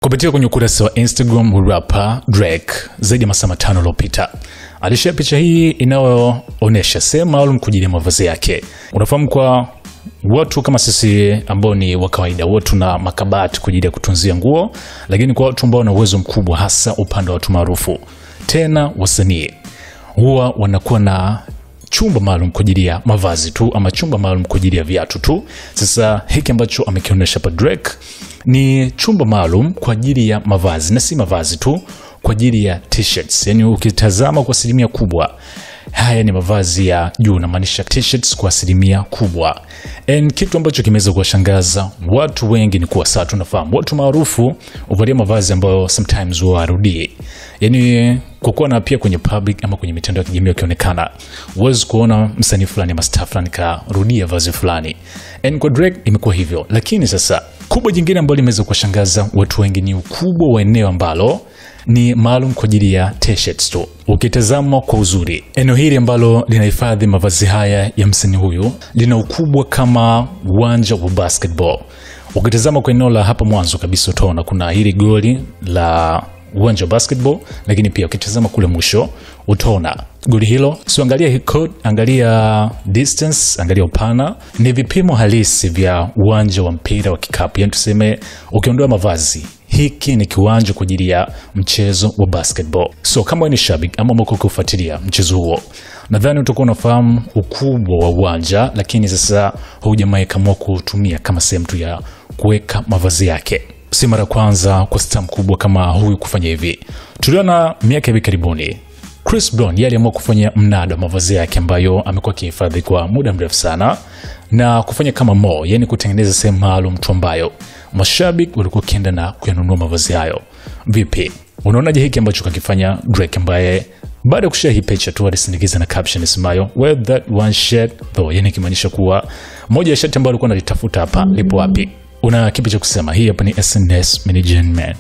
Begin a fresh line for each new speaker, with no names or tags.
Kupitia kwenye ukurasa wa Instagram, rapper Drake zaidi ya masaa 5 yaliyopita alishare picha hii inayoonyesha sehemu maalum kwa ajili ya mavazi yake. Unafahamu kwa watu kama sisi ambao ni wa kawaida, watu na makabati kwa ajili ya kutunzia nguo, lakini kwa watu ambao wana uwezo mkubwa, hasa upande wa watu maarufu tena wasanii, huwa wanakuwa na chumba maalum kwa ajili ya mavazi tu, ama chumba maalum kwa ajili ya viatu tu. Sasa hiki ambacho amekionyesha hapa Drake ni chumba maalum kwa ajili ya mavazi, na si mavazi tu, kwa ajili ya t-shirts. Yani ukitazama kwa asilimia kubwa haya ni mavazi ya juu, na maanisha t-shirts kwa asilimia kubwa. Kitu ambacho kimeweza kuwashangaza watu wengi ni kuwa sasa tunafahamu watu maarufu uvalia mavazi ambayo sometimes warudi. Yani kukuwa na pia kwenye public ama kwenye mitandao ya kijamii ukionekana, uwezi kuona msanii fulani ama star fulani karudia vazi fulani. Kwa Drake imekuwa hivyo. Lakini sasa kubwa jingine ambalo limeweza kuwashangaza watu wengi ni ukubwa wa eneo ambalo ni maalum kwa ajili ya t-shirts tu. Ukitazama kwa uzuri, eneo hili ambalo linahifadhi mavazi haya ya msanii huyu lina ukubwa kama uwanja wa basketball. Ukitazama kwa eneo la hapa mwanzo kabisa utaona kuna hili goli la uwanja wa basketball, lakini pia ukitazama kule mwisho utaona goli hilo. So angalia hii code, angalia distance, angalia upana, ni vipimo halisi vya uwanja wa mpira wa kikapu. Yani tuseme ukiondoa mavazi, hiki ni kiwanja kwa ajili ya mchezo wa basketball. So kama ni shabiki ama umekuwa ukifuatilia mchezo huo, nadhani utakuwa unafahamu ukubwa wa uwanja, lakini sasa hujamai kama kutumia kama sehemu tu ya kuweka mavazi yake. Si mara kwanza kwa star mkubwa kama huyu kufanya hivi. Tuliona miaka hivi karibuni Chris Brown yeye aliamua kufanya mnada wa mavazi yake ambayo amekuwa akihifadhi kwa muda mrefu sana, na kufanya kama mall, yani kutengeneza sehemu maalum tu ambayo mashabiki walikuwa kienda na kuyanunua mavazi hayo. Vipi? Unaonaje hiki ambacho kakifanya Drake, ambaye baada ya kushare hii picha tu alisindikiza na caption isemayo wear that one shirt though, yani kimaanisha kuwa moja ya shati ambayo alikuwa analitafuta hapa lipo wapi? Una kipi cha kusema? Hii hapa ni SNS Management.